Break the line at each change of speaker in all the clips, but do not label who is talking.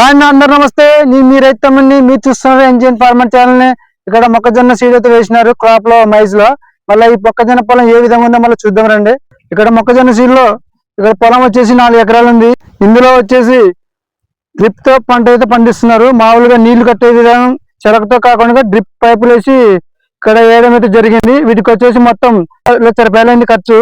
Hi అందరు నమస్తే. మీ రైతమ్మని మీరు చూస్తున్నారు ఎంజిన్ ఫార్మర్ ఛానల్ ని. ఇక్కడ మొక్కజొన్న సీడ్ అయితే వేసినారు క్రాప్ లో మైజ్ లో. మళ్ళీ ఈ మొక్కజొన్న పొలం ఏ విధంగా ఉందో మళ్ళీ చూద్దాం రండి. ఇక్కడ మొక్కజొన్న సీడ్ లో ఇక్కడ పొలం వచ్చేసి 4 ఎకరాలు ఉంది. ఇందులో వచ్చేసి డ్రిప్ తో పంట అయితే పండిస్తున్నారు. మామూలుగా నీళ్లు కట్టే విధానం చెరకతో కాకుండా డ్రిప్ పైపులు వేసి ఇక్కడ వేయడం అయితే జరిగింది. వీటికి వచ్చేసి మొత్తం 1 లక్ష రూపాయలు అయింది ఖర్చు.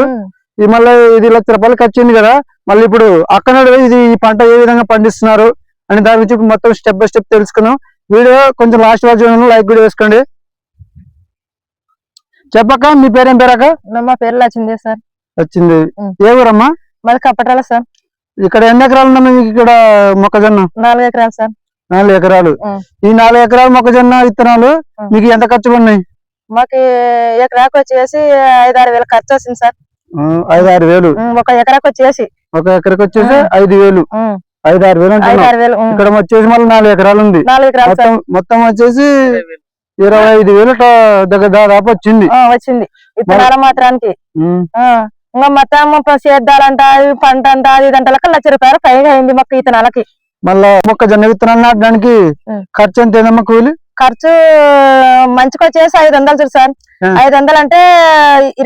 ఇది మళ్ళీ 1 లక్ష రూపాయలు ఖర్చు అయింది కదా. మళ్ళీ ఇప్పుడు అక్కడ ఇది ఈ పంట ఏ విధంగా పండిస్తున్నారు అని దాని గురించి మొత్తం స్టెప్ బై స్టెప్ తెలుసుకున్నాం. వీడియో కొంచెం లాస్ట్ వరకు చూడండి, లైక్ కూడా వేసుకోండి. చెప్పక్క మీ పేరేం పేరక్క?
మా పేరు లచ్చింది సార్.
వచ్చింది ఏ ఊరమ్మా?
మరి కప్పటాల సార్.
ఇక్కడ ఎన్ని ఎకరాలు ఉన్నా మీకు ఇక్కడ మొక్కజొన్న?
4 ఎకరాలు సార్.
4 ఎకరాలు. ఈ 4 ఎకరాల మొక్కజొన్న విత్తనాలు మీకు ఎంత ఖర్చు పడినాయి?
మాకు ఎకరాకు వచ్చేసి 5-6 వేలు ఖర్చు వస్తుంది సార్.
5-6 వేలు.
ఒక ఎకరాకు వచ్చేసి
5,000 5-6 వేలు అంటే ఇక్కడ వచ్చేసి మళ్ళీ 4 ఎకరాలు ఉంది. మొత్తం వచ్చేసి 25,000 దగ్గర దాదాపు వచ్చింది
విత్తనాల మాత్రానికి. ఇంకా మొత్తం సేద్దాలంట పంట అంట ఇదంటే 1 లక్ష రూపాయలు పైగా అయింది మొక్క విత్తనాలకి.
మళ్ళా మొక్కజొన్న విత్తనాలు నాటడానికి ఖర్చు ఎంత ఏందమ్మా కూలి?
ఖర్చు మంచికి వచ్చేసి 500 చూడు సార్. 500 అంటే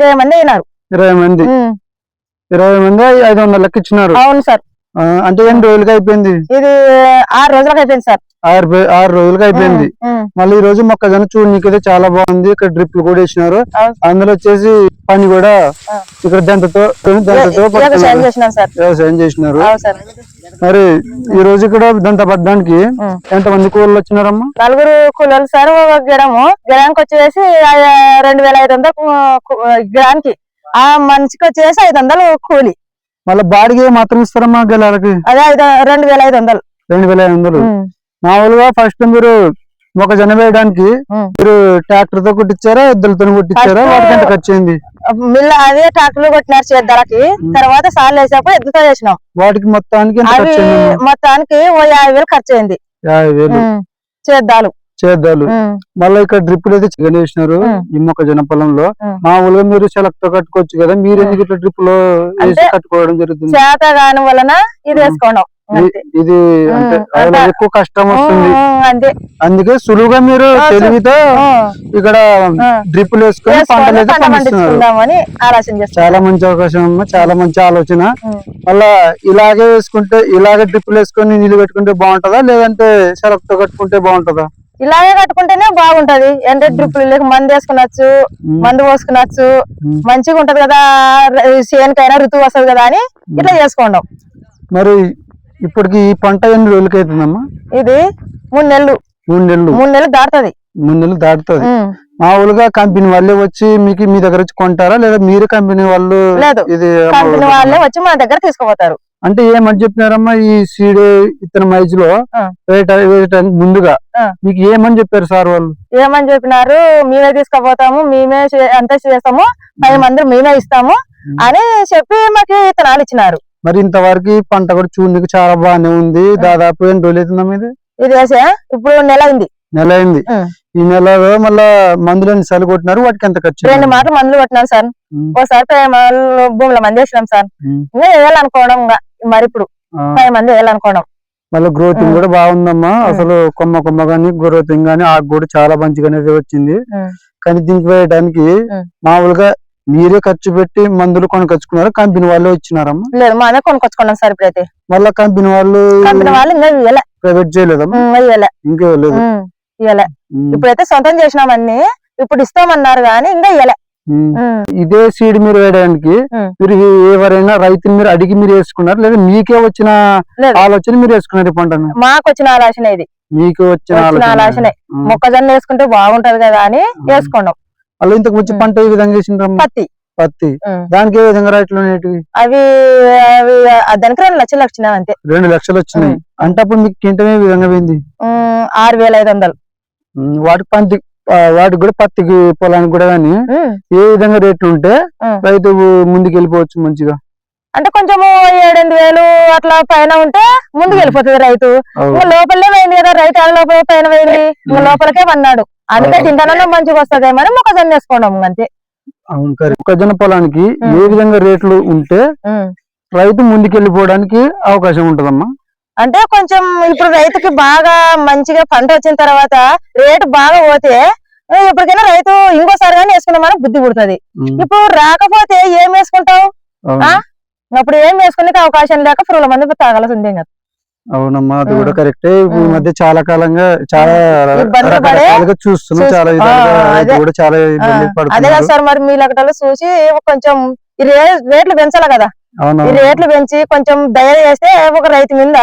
20 మంది అయినారు.
20 మంది 500 లెక్క ఇచ్చినారు.
అవును సార్.
అంటే ఎన్ని రోజులకి అయిపోయింది?
ఇది 6 రోజులకు అయిపోయింది సార్.
6 రోజులకి అయిపోయింది. మళ్ళీ ఈ రోజు మొక్కజొన్న చూడనీకైతే చాలా బాగుంది. ఇక్కడ డ్రిప్లు కూడా వేసినారు. అందులో వచ్చేసి పని కూడా ఇక్కడ దంతతో వ్యవసాయం చేసినారు. మరి ఈ రోజు ఇక్కడ దంత పడ్డానికి ఎంత మంది కూలీలు వచ్చినారమ్మా?
4 కూలీలు సార్. గిడానికి వచ్చేసి 2,500 గిడానికి. ఆ మనిషికి వచ్చేసి 500 కూలి.
మళ్ళీ బాడిగ మాత్రం ఇస్తారమ్మా గెలాలకి?
అదే 2,500.
2,500. మామూలుగా ఫస్ట్ మీరు మొక్కజొన్న వేయడానికి మీరు ట్రాక్టర్ తో కుట్టించారా ఎద్దులతో కుట్టించారా? వాటికి ఎంత ఖర్చు అయింది?
అదే ట్రాక్టర్ లో కొట్టినారు చేద్దలకి. తర్వాత సార్లు వేసేప్పుడు ఎద్దుతో వేసినాం.
వాటికి మొత్తానికి
మొత్తానికి 50,000 ఖర్చు అయింది. 50,000 చేద్దాలు.
మళ్ళీ ఇక్కడ డ్రిప్పులు అయితే చికెన్ వేసినారు ఈ మొక్కజొన్న పొలంలో. మామూలుగా మీరు సెలెక్ట్ తో కట్టుకోవచ్చు కదా, మీరు ఎందుకు ఇట్లా డ్రిప్ లో వేసి కట్టుకోవడం జరుగుతుంది?
చేత కాని వలన ఇది వేసుకోవడం.
ఇది అంటే ఎక్కువ కష్టం వస్తుంది, అందుకే సులువుగా మీరు తెలివితో ఇక్కడ డ్రిప్పులు వేసుకొని పంటలు అయితే పండిస్తున్నారు. చాలా మంచి అవకాశం అమ్మా, చాలా మంచి ఆలోచన. మళ్ళా ఇలాగే వేసుకుంటే ఇలాగే డ్రిప్పులు వేసుకొని నీళ్ళు పెట్టుకుంటే బాగుంటదా లేదంటే సెలెక్ట్ తో కట్టుకుంటే బాగుంటదా?
ఇలాగే కట్టుకుంటేనే బాగుంటది. అంటే డ్రిప్పులు మందు వేసుకునొచ్చు, మందు పోసుకునొచ్చు, మంచిగా ఉంటది కదా. చేనుకైనా ఋతువు వస్తుంది కదా అని ఇట్లా చేసుకోండం.
మరి ఇప్పటికి ఈ పంట ఎన్ని రోజులకి అవుతుందమ్మా?
ఇది 3 నెలలు.
3
నెలలు దాటుతుంది.
3 నెలలు దాటుతుంది. మామూలుగా కంపెనీ వాళ్ళే వచ్చి మీకు మీ దగ్గర వచ్చి కొంటారా లేదా మీరే కంపెనీ వాళ్ళు?
లేదు, కంపెనీ వాళ్ళే వచ్చి మా దగ్గర తీసుకుపోతారు.
అంటే ఏమని చెప్పినారమ్మా ఈ సీడ్ ఇతర మైజ్ లో వేయటానికి ముందుగా మీకు ఏమని చెప్పారు సార్ వాళ్ళు?
ఏమని చెప్పినారు, మేమే తీసుకుపోతాము, మేమే అంతా చేస్తాము, 10 మంది మేమే ఇస్తాము అని చెప్పి మాకు విత్తనాలు ఇచ్చినారు.
మరి ఇంతవరకు పంట కూడా చూడడానికి చాలా బాగానే ఉంది. దాదాపు ఎన్ని రోజులు అవుతుందమ్మా ఇది?
ఇది వేసా ఇప్పుడు నెల అయింది.
ఈ నెలలో మళ్ళా మందులు ఎన్నిసార్లు కొట్టినారు? వాటికి ఎంత ఖర్చు?
2 మాటలు మందులు కొట్టినాం సార్. ఒకసారి 10 భూముల మంది వేసినాం సార్. ఇంకా వేయాలనుకోవడం, మరి ఇప్పుడు 10 మంది వేయాలనుకోవడం.
మళ్ళీ గ్రోతింగ్ కూడా బాగుందమ్మా. అసలు కొమ్మ గానీ గ్రోతింగ్ గానీ ఆకు కూడా చాలా మంచిగానే వచ్చింది. కానీ దీనికి వేయడానికి మామూలుగా మీరే ఖర్చు పెట్టి మందులు కొనుకొచ్చుకున్నారు, కంపెనీ వాళ్ళు ఇచ్చినారమ్మా?
లేదు, మాదే కొనుకొచ్చుకున్నాం సార్. ఇప్పుడైతే
మళ్ళీ కంపెనీ వాళ్ళు
ఇంకా
ప్రైవేట్ చేయలేదమ్మా? ఇంకా ఇవ్వలేదు.
ఇప్పుడైతే సొంతం చేసినామన్నీ. ఇప్పుడు ఇస్తామన్నారు కానీ ఇంకా ఇవ్వలే.
ఇదే సీడ్ మీరు వేయడానికి మీరు ఎవరైనా రైతుని మీరు అడిగి మీరు వేసుకున్నారు లేదా మీకే వచ్చిన ఆలోచన మీరు వేసుకున్నారు? పంటను
మాకు వచ్చిన ఆలోచన ఇది.
మీకు వచ్చిన
ఆలోచన మొక్కజొన్న వేసుకుంటే బాగుంటది కదా అని వేసుకున్నాం.
అలా ఇంతకు వచ్చి పంట ఏ విధంగా వేసిండ్రు? పత్తి. దానికి ఏ విధంగా రైట్లు
అవి దానికి 2 లక్షలు వచ్చినాయి అంతే.
2 లక్షలు వచ్చినాయి అంటే అప్పుడు మీకు కింటం ఏ విధంగా పోయింది?
6,500.
వాటికి కూడా పత్తికి పొలానికి కూడా కానీ ఏ విధంగా రేట్లు ఉంటే రైతు ముందుకు వెళ్ళిపోవచ్చు మంచిగా?
అంటే కొంచెము 7-8 అట్లా పైన ఉంటే ముందుకు వెళ్ళిపోతుంది రైతు. ఇంకా లోపలనే పోయింది కదా, రైతు లోపల పైన పోయింది, ఇంకా లోపలికే పన్నాడు. అందుకే తింటానన్నా మంచిగా వస్తుందేమని మొక్కజొన్న వేసుకోవడం అంతే.
అవును కరెక్ట్. మొక్కజొన్న పొలానికి ఏ విధంగా రేట్లు ఉంటే రైతు ముందుకెళ్ళిపోవడానికి అవకాశం ఉంటదమ్మా?
అంటే కొంచెం ఇప్పుడు రైతుకి బాగా మంచిగా పంట వచ్చిన తర్వాత రేటు బాగా పోతే ఎప్పటికైనా రైతు ఇంకోసారి కానీ వేసుకున్నామని బుద్ధి పుడుతుంది. ఇప్పుడు రాకపోతే ఏం వేసుకుంటావు? అప్పుడు ఏం వేసుకునే అవకాశం లేక పురుగుల మంది తాగాల్సి ఉంది కదా.
అవునమ్మా, అది కూడా కరెక్టే. ఈ మధ్య చాలా కాలంగా చాలా రకరకాలుగా చూస్తున్నాం, చాలా విధాలుగా కూడా చాలా ఇబ్బంది
అదే
పడుతున్నారు.
కదా సార్, మరి మీ లెక్కలు చూసి కొంచెం ఈ రేట్లు పెంచాలి కదా. ఈ రేట్లు పెంచి కొంచెం దయ చేస్తే ఒక రైతు మీద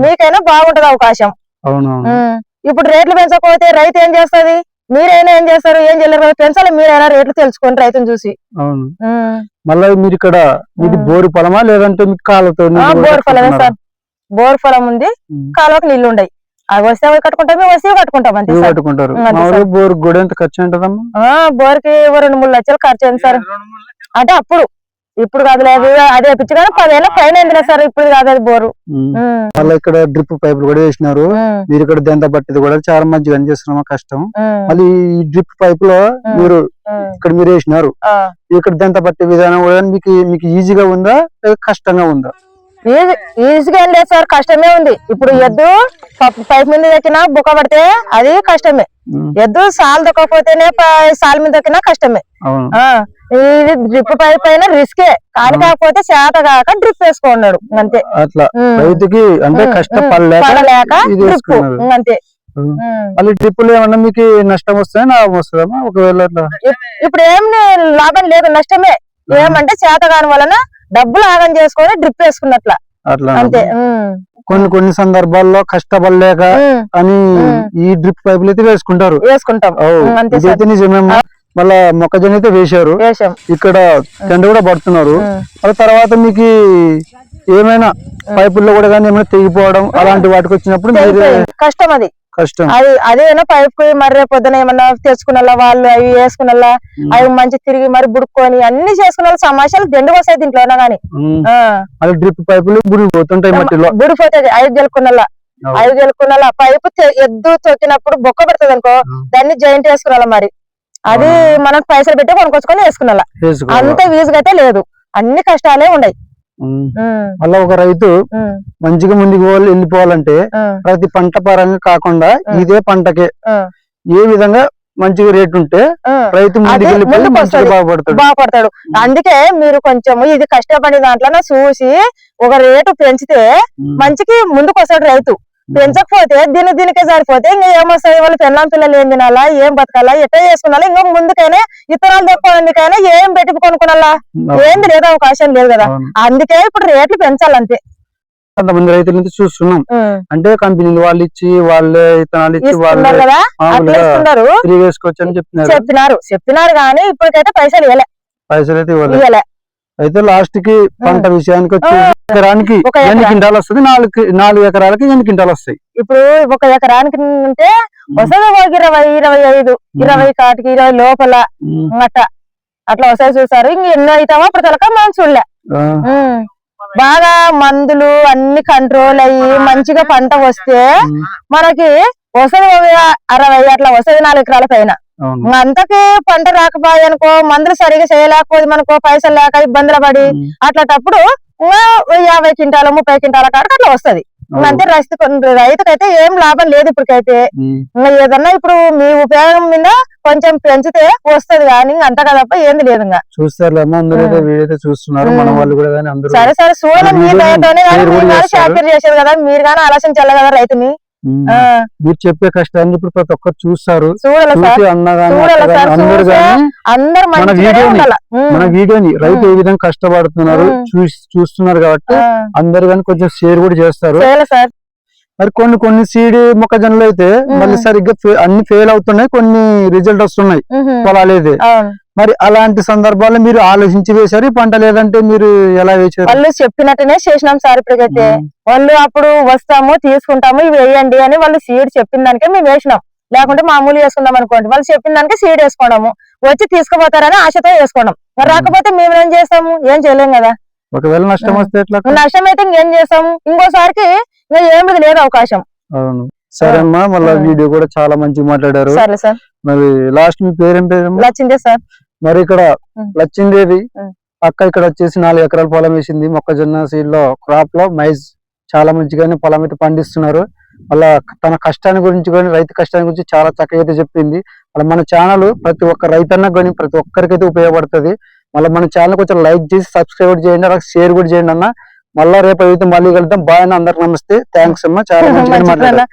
మీకైనా బాగుంటది అవకాశం.
అవునవును.
ఇప్పుడు రేట్లు పెంచకపోతే రైతు ఏం చేస్తది? మీరైనా ఏం చేస్తారు? ఏం చేయలేరు కదా. పెంచాలి మీరైనా రేట్లు తెలుసుకోండి రైతుని చూసి.
అవును. మళ్ళీ మీరు ఇక్కడ ఇది బోరు పొలమా లేదంటే మీకు కాలువతో?
బోరు పొలమే సార్, బోర్ పొలం ఉంది, కాలువకు నీళ్లు ఉండయి. అవి వస్తే అవి కట్టుకుంటాం, మేము వస్తే కట్టుకుంటాం అంతే.
కట్టుకుంటారు. బోర్ కూడా ఎంత ఖర్చు ఉంటదమ్మా?
బోర్కి 2-3 లక్షలు ఖర్చు అయింది సార్. అంటే అప్పుడు, ఇప్పుడు కాదు లేదు, అదే పిచ్చి కానీ 10 ఏళ్ళ పైన అయిందిలే సార్. ఇప్పుడు కాదు అది బోరు.
మళ్ళీ ఇక్కడ డ్రిప్ పైపులు కూడా వేసినారు. మీరు ఇక్కడ దెంత పట్టిది కూడా చాలా మంచిగా పనిచేస్తున్నామా, కష్టం. మళ్ళీ ఈ డ్రిప్ పైప్ లో మీరు ఇక్కడ మీరు వేసినారు, ఇక్కడ దెంత పట్టే విధానం కూడా మీకు ఈజీగా ఉందా కష్టంగా ఉందా?
ఈజీగా ఏం లేదు సార్, కష్టమే ఉంది. ఇప్పుడు ఎద్దు పైప్ మీద దక్కినా బుక్క పడితే అది కష్టమే. ఎద్దు సాల్ దొక్కకపోతేనే సాల్ మీద దక్కినా కష్టమే. ఇది డ్రిప్ పైప్ అయినా రిస్కే కానీ, కాకపోతే చేత కాక డ్రిప్ వేసుకున్నాడు అంతే.
అట్లా రైతుకి అంటే కష్టపడలేక
డ్రిప్ అంతే.
మళ్ళీ డ్రిప్ లో ఏమన్నా మీకు నష్టం వస్తాయి, లాభం వస్తుందమ్మా ఒకవేళ?
ఇప్పుడు ఏం లాభం లేదు, నష్టమే. ఏమంటే చేత కాని వలన డబ్బులు ఆగం చేసుకొని డ్రిప్ వేసుకున్నట్ల
అట్లా
అంతే.
కొన్ని సందర్భాల్లో కష్టపడలేక అని ఈ డ్రిప్ పైపులు అయితే వేసుకుంటాం. ఇదైతే నిజమేమో. మళ్ళా మొక్కజొన్న అయితే వేశారు, ఇక్కడ కండ కూడా పడుతున్నారు. ఆ తర్వాత మీకు ఏమైనా పైపుల్లో కూడా కానీ ఏమైనా తెగిపోవడం అలాంటి వాటికి వచ్చినప్పుడు
కష్టం, అది
కష్టం.
అదేనా పైప్ మరి రేపు పొద్దున ఏమన్నా తెచ్చుకున్న వాళ్ళు అవి వేసుకున్న అవి మంచి తిరిగి మరి బుడుక్కొని అన్ని చేసుకున్న సమస్యలు దండుకు వస్తాయి దీంట్లోనా గానీ.
డ్రిప్ పైపులు బుడిపోతుంటాయి, మట్టిలో
బుడిపోతుంది. 5 గెలుకున్నలా పైపు ఎద్దు తొక్కినప్పుడు బొక్క పెడుతుంది అనుకో, దాన్ని జాయింట్ వేసుకున్నా. మరి అది మనం పైసలు పెట్టి కొనుకొచ్చుకొని వేసుకున్నా. అంత ఈజీగా అయితే లేదు, అన్ని కష్టాలే ఉన్నాయి.
మళ్ళా ఒక రైతు మంచిగా ముందుకు వెళ్ళిపోవాలంటే ప్రతి పంట పరంగా కాకుండా ఇదే పంటకే ఏ విధంగా మంచిగా రేటు ఉంటే రైతు
బాగుపడతాడు. అందుకే మీరు కొంచెం ఇది కష్టపడి దాంట్లో చూసి ఒక రేటు పెంచితే మంచికి ముందుకు వస్తాడు రైతు. పెంచకపోతే దీనికే సరిపోతే ఇంకా ఏమొస్తాయి? వాళ్ళు పిల్లలు ఏం తినాలా, ఏం బతకాలా, ఎట్లా చేసుకున్నా? ఇంకా ముందుకైనా ఇతరాలు తెచ్చుకోవడానికైనా ఏం పెట్టి కొనుక్కున్నా? ఏంది లేదు, అవకాశం లేదు కదా. అందుకే ఇప్పుడు రేట్లు పెంచాలంతే.
కొంతమంది రైతుల నుంచి చూస్తున్నాం, అంటే కంపెనీలు వాళ్ళు ఇచ్చి వాళ్ళే ఇతనాలు ఇచ్చి
చెప్పినారు కానీ ఇప్పటికైతే పైసలు
అయితే ఇవ్వలే. అయితే లాస్ట్ కి పంట విషయానికి వచ్చి ఎకరానికి ఎన్ని క్వింటాలు వస్తుంది? 4 ఎకరాలకి ఎన్ని క్వింటాలు వస్తాయి?
ఇప్పుడు 1 ఎకరానికి ఉంటే వస్తుంది 20, 25 కాటికి 20 లోపల అట్లా వస్తాయి. చూసారు ఇంక ఎన్నో అవుతామో అప్పుడు తలక మనం చూడలే. బాగా మందులు అన్ని కంట్రోల్ అయ్యి మంచిగా పంట వస్తే మనకి వస్తుంది 60 అట్లా వస్తుంది 4 ఎకరాల పైన. అంతకి పంట రాకపోయి అనుకో, మందులు సరిగా చేయలేకపోతే మనకో పైసలు లేక ఇబ్బందులు పడి అట్లాటప్పుడు 50 క్వింటాల 30 క్వింటాల కాడికి అట్లా వస్తుంది. అంటే రైతుకైతే ఏం లాభం లేదు ఇప్పటికైతే. ఏదన్నా ఇప్పుడు మీ ఉపయోగం మీద కొంచెం పెంచితే వస్తుంది కానీ అంతగా తప్ప ఏంది లేదు. సరే సరే చూడండి, మీ దయతోనే షాపీర్ చేశారు కదా, మీరు కానీ ఆలోచించాలి కదా రైతుని.
మీరు చెప్పే కష్టాన్ని ఇప్పుడు ప్రతి ఒక్కరు చూస్తారు. మన వీడియోని రైతు ఏ విధంగా కష్టపడుతున్నారు చూస్తున్నారు కాబట్టి అందరు కానీ కొంచెం షేర్ కూడా చేస్తారు. మరి కొన్ని సీడ్ మొక్కజొన్నలు అయితే మళ్ళీ సరిగ్గా అన్ని ఫెయిల్ అవుతున్నాయి, కొన్ని రిజల్ట్ వస్తున్నాయి పొలాలేదే. మరి అలాంటి సందర్భాల్లో మీరు ఆలోచించి వేశారు ఈ పంట, లేదంటే మీరు ఎలా వేశారు?
వాళ్ళు చెప్పినట్టునే చేసినాం సార్. ఇప్పటికైతే వాళ్ళు అప్పుడు వస్తాము తీసుకుంటాము ఇవి వేయండి అని వాళ్ళు సీడ్ చెప్పిన దానికే మేము వేసినాం. లేకుంటే మామూలు వేసుకుందాం అనుకోండి, వాళ్ళు చెప్పిన దానికి సీడ్ వేసుకోవడము, వచ్చి తీసుకుపోతారని ఆశతో వేసుకోవడం. రాకపోతే మేము ఏం చేస్తాము? ఏం చేయలేం కదా.
ఒకవేళ నష్టం వస్తే
నష్టం అయితే ఇంకేం చేస్తాము? ఇంకోసారికి ఏమిది లేదు అవకాశం.
అవును. సరే అమ్మా, మళ్ళీ వీడియో కూడా చాలా మంచిగా మాట్లాడారు.
సరే సార్.
మరి లాస్ట్ మీ పేరేం పేరు?
లచ్చిందే సార్.
మరి ఇక్కడ లచ్చిందేవి అక్క ఇక్కడ వచ్చేసి 4 ఎకరాల పొలం వేసింది మొక్కజొన్న సీడ్ లో, క్రాప్ లో మైజ్ చాలా మంచిగానే పొలం అయితే పండిస్తున్నారు. వాళ్ళ తన కష్టాన్ని గురించి కానీ రైతు కష్టాన్ని గురించి చాలా చక్కగా అయితే చెప్పింది. అలా మన ఛానల్ ప్రతి ఒక్క రైతన్న కానీ ప్రతి ఒక్కరికైతే ఉపయోగపడుతుంది. మళ్ళీ మన ఛానల్ కొంచెం లైక్ చేసి సబ్స్క్రైబ్ చేయండి, అలాగే షేర్ కూడా చేయండి అన్న. మళ్ళీ రేపు అయితే మళ్ళీ కలుద్దాం. బాయ్ అన్న, అందరికి నమస్తే, థ్యాంక్స్ అమ్మా, చాలా మంచిగా మాట్లాడారు.